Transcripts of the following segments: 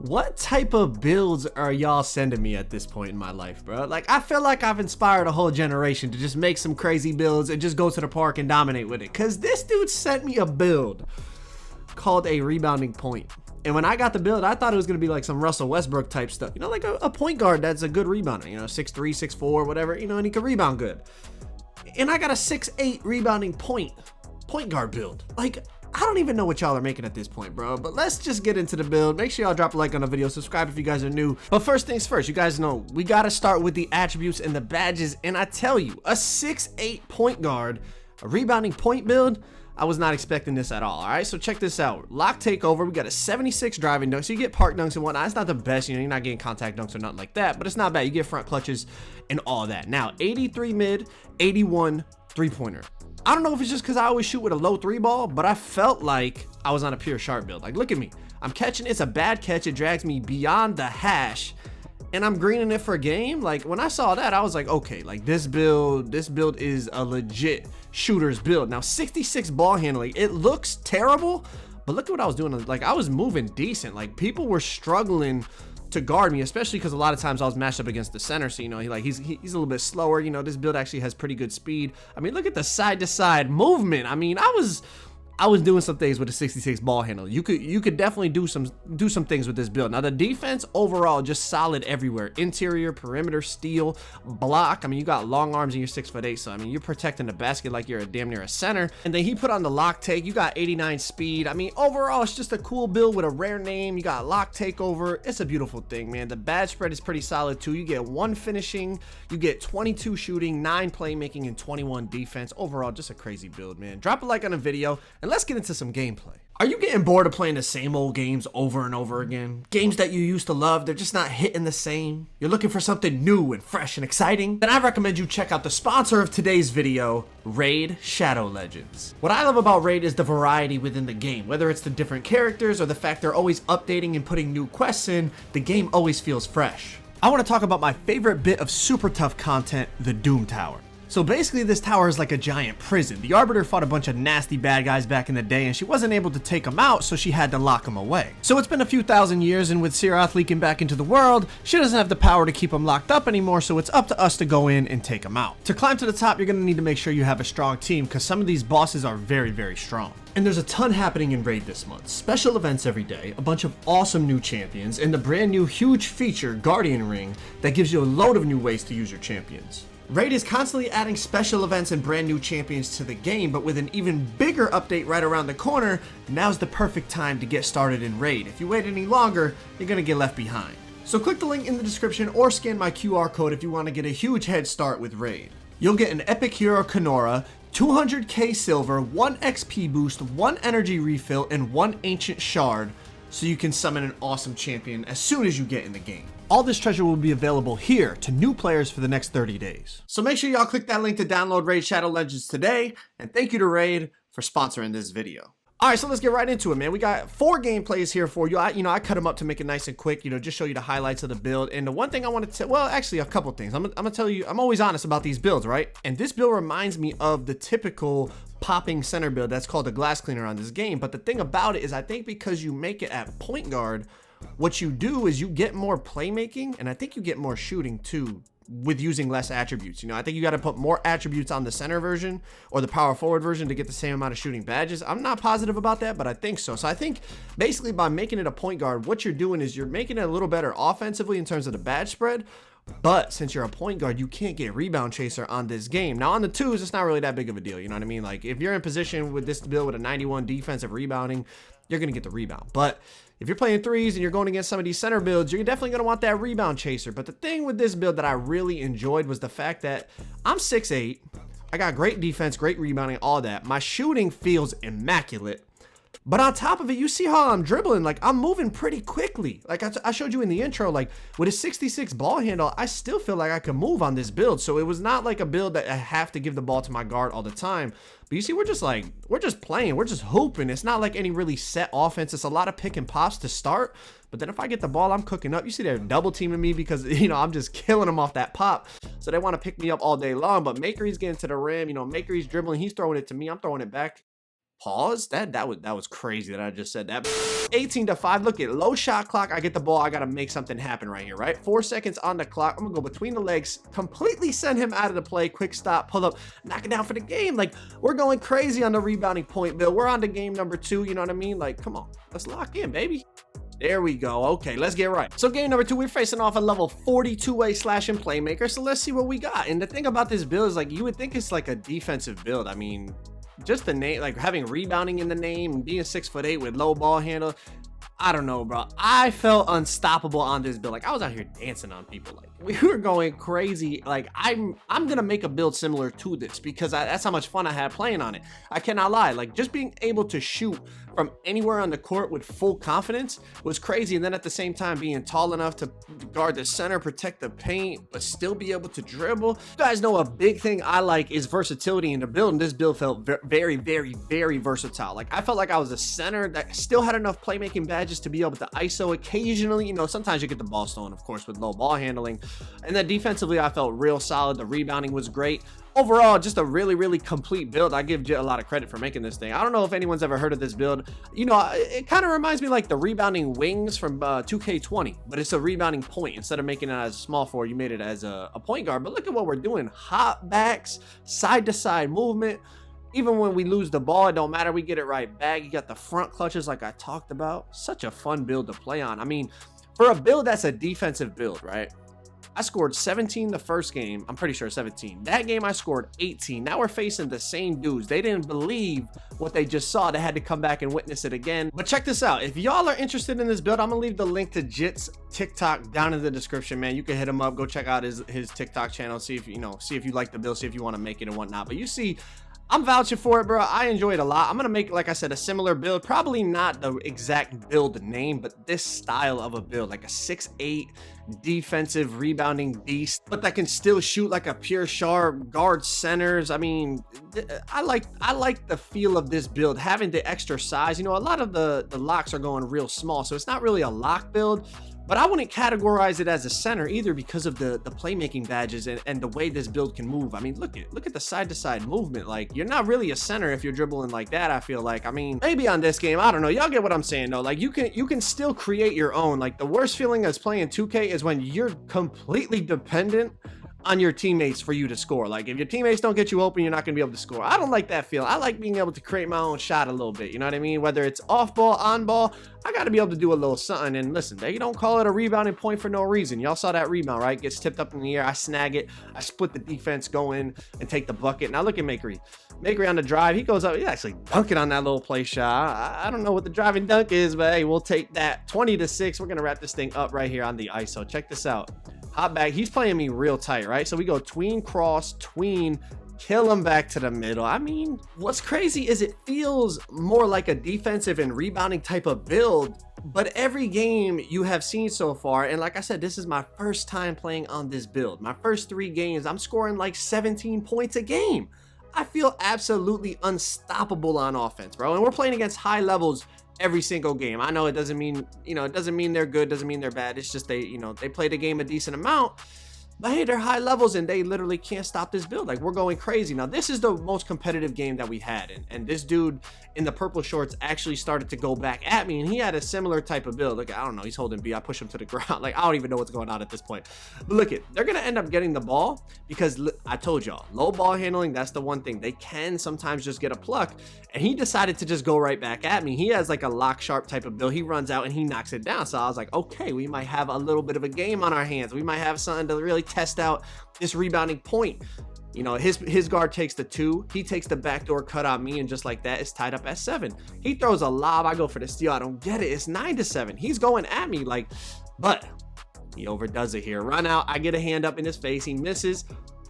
What type of builds are y'all sending me at this point in my life, bro? Like, I feel like I've inspired a whole generation to just make some crazy builds and just go to the park and dominate with it. Cause this dude sent me a build called a rebounding point. And when I got the build, I thought it was gonna be like some Russell Westbrook type stuff. You know, like a point guard that's a good rebounder, you know, 6'3", 6'4", whatever, you know, and he can rebound good. And I got a 6'8" rebounding point guard build. Like, I don't even know what y'all are making at this point, bro, but let's just get into the build. Make sure y'all drop a like on the video, subscribe if you guys are new. But first things first, you guys know we gotta start with the attributes and the badges. And I tell you, a 6'8" point guard, a rebounding point build, I was not expecting this at all right? So check this out. Lock takeover, we got a 76 driving dunk, so you get park dunks and whatnot. It's not the best, you know, you're not getting contact dunks or nothing like that, but it's not bad. You get front clutches and all that. Now, 83 mid, 81 three-pointer. I don't know if it's just because I always shoot with a low three ball, but I felt like I was on a pure sharp build. Like, look at me. I'm catching. It's a bad catch. It drags me beyond the hash, and I'm greening it for game. Like, when I saw that, I was like, okay, like this build is a legit shooter's build. Now, 66 ball handling. It looks terrible, but look at what I was doing. Like, I was moving decent. Like, people were struggling to guard me, especially because a lot of times I was matched up against the center, so you know he's a little bit slower. You know, this build actually has pretty good speed. I mean, look at the side to side movement. I mean, I was doing some things with the 66 ball handle. You could definitely do some things with this build. Now, the defense overall just solid everywhere. Interior, perimeter, steal, block. I mean, you got long arms and you're 6'8", so I mean, you're protecting the basket like you're damn near a center. And then he put on the lock take. You got 89 speed. I mean, overall, it's just a cool build with a rare name. You got lock takeover. It's a beautiful thing, man. The badge spread is pretty solid too. You get 1 finishing, you get 22 shooting, 9 playmaking, and 21 defense. Overall, just a crazy build, man. Drop a like on the video. And let's get into some gameplay. Are you getting bored of playing the same old games over and over again? Games that you used to love, they're just not hitting the same? You're looking for something new and fresh and exciting? Then I recommend you check out the sponsor of today's video, Raid Shadow Legends. What I love about Raid is the variety within the game. Whether it's the different characters or the fact they're always updating and putting new quests in, the game always feels fresh. I want to talk about my favorite bit of super tough content, the Doom Tower. So basically, this tower is like a giant prison. The Arbiter fought a bunch of nasty bad guys back in the day, and she wasn't able to take them out, so she had to lock them away. So it's been a few thousand years, and with Sirath leaking back into the world, she doesn't have the power to keep them locked up anymore, so it's up to us to go in and take them out. To climb to the top, you're going to need to make sure you have a strong team, because some of these bosses are very, very strong. And there's a ton happening in Raid this month. Special events every day, a bunch of awesome new champions, and the brand new huge feature, Guardian Ring, that gives you a load of new ways to use your champions. Raid is constantly adding special events and brand new champions to the game, but with an even bigger update right around the corner, now's the perfect time to get started in Raid. If you wait any longer, you're gonna get left behind. So click the link in the description or scan my QR code if you want to get a huge head start with Raid. You'll get an epic hero Kenora, 200k silver, 1 XP boost, 1 energy refill, and 1 ancient shard, so you can summon an awesome champion as soon as you get in the game. All this treasure will be available here to new players for the next 30 days. So make sure y'all click that link to download Raid Shadow Legends today, and thank you to Raid for sponsoring this video. All right, so let's get right into it, man. We got 4 gameplays here for you. I cut them up to make it nice and quick, just show you the highlights of the build. And the one thing I wanted to, well, actually a couple things. I'm gonna tell you, I'm always honest about these builds, right? And this build reminds me of the typical popping center build that's called the glass cleaner on this game. But the thing about it is I think because you make it at point guard, what you do is you get more playmaking, and I think you get more shooting too with using less attributes. I think you got to put more attributes on the center version or the power forward version to get the same amount of shooting badges. I'm not positive about that, but I think so. So I think basically by making it a point guard, what you're doing is you're making it a little better offensively in terms of the badge spread. But since you're a point guard, you can't get rebound chaser on this game. Now on the twos, it's not really that big of a deal. You know what I mean? Like if you're in position with this build with a 91 defensive rebounding, you're going to get the rebound. But if you're playing threes and you're going against some of these center builds, you're definitely going to want that rebound chaser. But the thing with this build that I really enjoyed was the fact that I'm 6'8". I got great defense, great rebounding, all that. My shooting feels immaculate. But on top of it, you see how I'm dribbling. Like, I'm moving pretty quickly. Like I showed you in the intro, like with a 66 ball handle, I still feel like I can move on this build. So it was not like a build that I have to give the ball to my guard all the time. But you see, we're just playing. We're just hooping. It's not like any really set offense. It's a lot of pick and pops to start. But then if I get the ball, I'm cooking up. You see they're double teaming me because, I'm just killing them off that pop. So they want to pick me up all day long. But Makery's getting to the rim. Makery's dribbling. He's throwing it to me. I'm throwing it back. Pause. That was crazy that I just said that. 18-5. Look at low shot clock. I get the ball. I gotta make something happen right here, right? 4 seconds on the clock. I'm gonna go between the legs, completely send him out of the play. Quick stop, pull up, knock it down for the game. Like, we're going crazy on the rebounding point build. We're on to game number 2. You know what I mean? Like, come on, let's lock in, baby. There we go. Okay, let's get right. So game number 2, we're facing off a level 42-way slashing playmaker. So let's see what we got. And the thing about this build is, like, you would think it's like a defensive build. I mean, just the name, like having rebounding in the name and being 6'8" with low ball handle. I don't know, bro. I felt unstoppable on this build. Like, I was out here dancing on people. Like, we were going crazy. Like, I'm gonna make a build similar to this because that's how much fun I had playing on it. I cannot lie. Like, just being able to shoot from anywhere on the court with full confidence was crazy. And then at the same time, being tall enough to guard the center, protect the paint, but still be able to dribble. You guys know a big thing I like is versatility in the build, and this build felt very, very, very versatile. Like, I felt like I was a center that still had enough playmaking badges to be able to ISO occasionally. You know, sometimes you get the ball stolen, of course, with low ball handling. And then defensively, I felt real solid. The rebounding was great. Overall, just a really, really complete build. I give Jit a lot of credit for making this thing. I don't know if anyone's ever heard of this build. You know, it kind of reminds me like the rebounding wings from 2K20, but it's a rebounding point. Instead of making it as a small forward, you made it as a point guard. But look at what we're doing. Hop backs, side-to-side movement. Even when we lose the ball, it don't matter. We get it right back. You got the front clutches like I talked about. Such a fun build to play on. I mean, for a build that's a defensive build, right? I scored 17 the first game. I'm pretty sure 17. That game I scored 18. Now we're facing the same dudes. They didn't believe what they just saw. They had to come back and witness it again. But check this out. If y'all are interested in this build, I'm gonna leave the link to Jit's TikTok down in the description, man. You can hit him up. Go check out his TikTok channel. See if you like the build. See if you want to make it and whatnot. But you see, I'm vouching for it, bro. I enjoy it a lot. I'm gonna make, like I said, a similar build. Probably not the exact build name, but this style of a build, like a 6'8" defensive rebounding beast, but that can still shoot like a pure sharp, guard centers. I mean, I like the feel of this build, having the extra size. You know, a lot of the locks are going real small, so it's not really a lock build. But I wouldn't categorize it as a center either because of the playmaking badges and the way this build can move. I mean, look at the side-to-side movement. Like, you're not really a center if you're dribbling like that, I feel like. I mean, maybe on this game, I don't know. Y'all get what I'm saying, though. Like, you can still create your own. Like, the worst feeling as playing 2K is when you're completely dependent on your teammates for you to score. Like, if your teammates don't get you open, you're not gonna be able to score. I don't like that feel. I like being able to create my own shot a little bit. You know what I mean? Whether it's off ball, on ball, I gotta be able to do a little something. And listen, they don't call it a rebounding point for no reason. Y'all saw that rebound, right? Gets tipped up in the air. I snag it. I split the defense, go in and take the bucket. Now look at Makery. Makery on the drive. He goes up. He's actually dunking on that little play shot. I don't know what the drive and dunk is, but hey, we'll take that. 20-6. We're gonna wrap this thing up right here on the ISO. Check this out. Hop back. He's playing me real tight, right? So we go tween, cross, tween, kill him back to the middle. I mean, what's crazy is it feels more like a defensive and rebounding type of build, but every game you have seen so far, and like I said, this is my first time playing on this build. My first 3 games, I'm scoring like 17 points a game. I feel absolutely unstoppable on offense, bro. And we're playing against high levels every single game. I know it doesn't mean, it doesn't mean they're good, doesn't mean they're bad. It's just they play the game a decent amount. But hey, they're high levels and they literally can't stop this build. Like, we're going crazy. Now, this is the most competitive game that we had. And this dude in the purple shorts actually started to go back at me. And he had a similar type of build. Look, I don't know. He's holding B. I push him to the ground. Like, I don't even know what's going on at this point. But look, they're going to end up getting the ball because I told y'all, low ball handling, that's the one thing. They can sometimes just get a pluck. And he decided to just go right back at me. He has like a lock sharp type of build. He runs out and he knocks it down. So I was like, okay, we might have a little bit of a game on our hands. We might have something to really test out this rebounding point. You know, his guard takes the 2. He takes the backdoor cut on me, and just like that, it's tied up at 7. He throws a lob. I go for the steal. I don't get it. It's 9-7. He's going at me like, but he overdoes it here. Run out. I get a hand up in his face. He misses.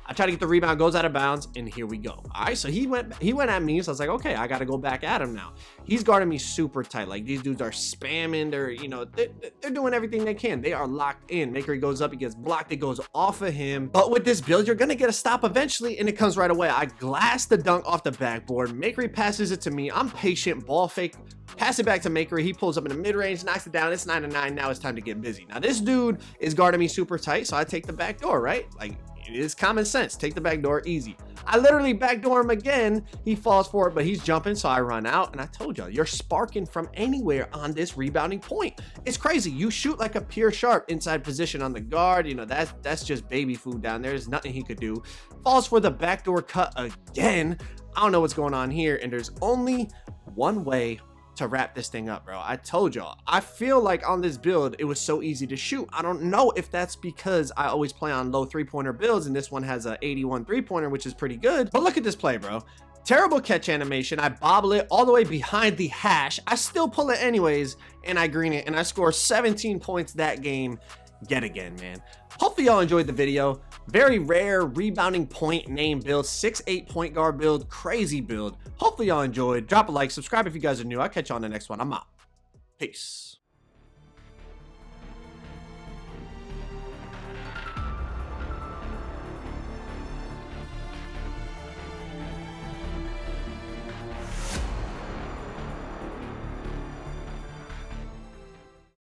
I try to get the rebound, goes out of bounds, and here we go. All right, so he went at me, so I was like, okay, I got to go back at him now. He's guarding me super tight. Like, these dudes are spamming. They're doing everything they can. They are locked in. Makery goes up, he gets blocked, it goes off of him. But with this build, you're going to get a stop eventually, and it comes right away. I glass the dunk off the backboard. Makery passes it to me. I'm patient, ball fake. Pass it back to Makery. He pulls up in the mid-range, knocks it down. It's 9-9. Now it's time to get busy. Now, this dude is guarding me super tight, so I take the back door, right? Like, it's common sense. Take the backdoor, easy. I literally backdoor him again. He falls for it, but he's jumping, so I run out. And I told y'all, you're sparking from anywhere on this rebounding point. It's crazy. You shoot like a pure sharp inside position on the guard. You know, that's just baby food down there. There's nothing he could do. Falls for the backdoor cut again. I don't know what's going on here, and there's only one way to wrap this thing up, bro. I told y'all, I feel like on this build it was so easy to shoot. I don't know if that's because I always play on low three-pointer builds, and this one has a 81 three-pointer, which is pretty good. But look at this play, bro. Terrible catch animation. I bobble it all the way behind the hash. I still pull it anyways, and I green it, and I score 17 points that game yet again, man. Hopefully y'all enjoyed the video. Very rare rebounding point name build, 6'8" point guard build, crazy build. Hopefully y'all enjoyed. Drop a like, subscribe if you guys are new. I'll catch you on the next one. I'm out. Peace.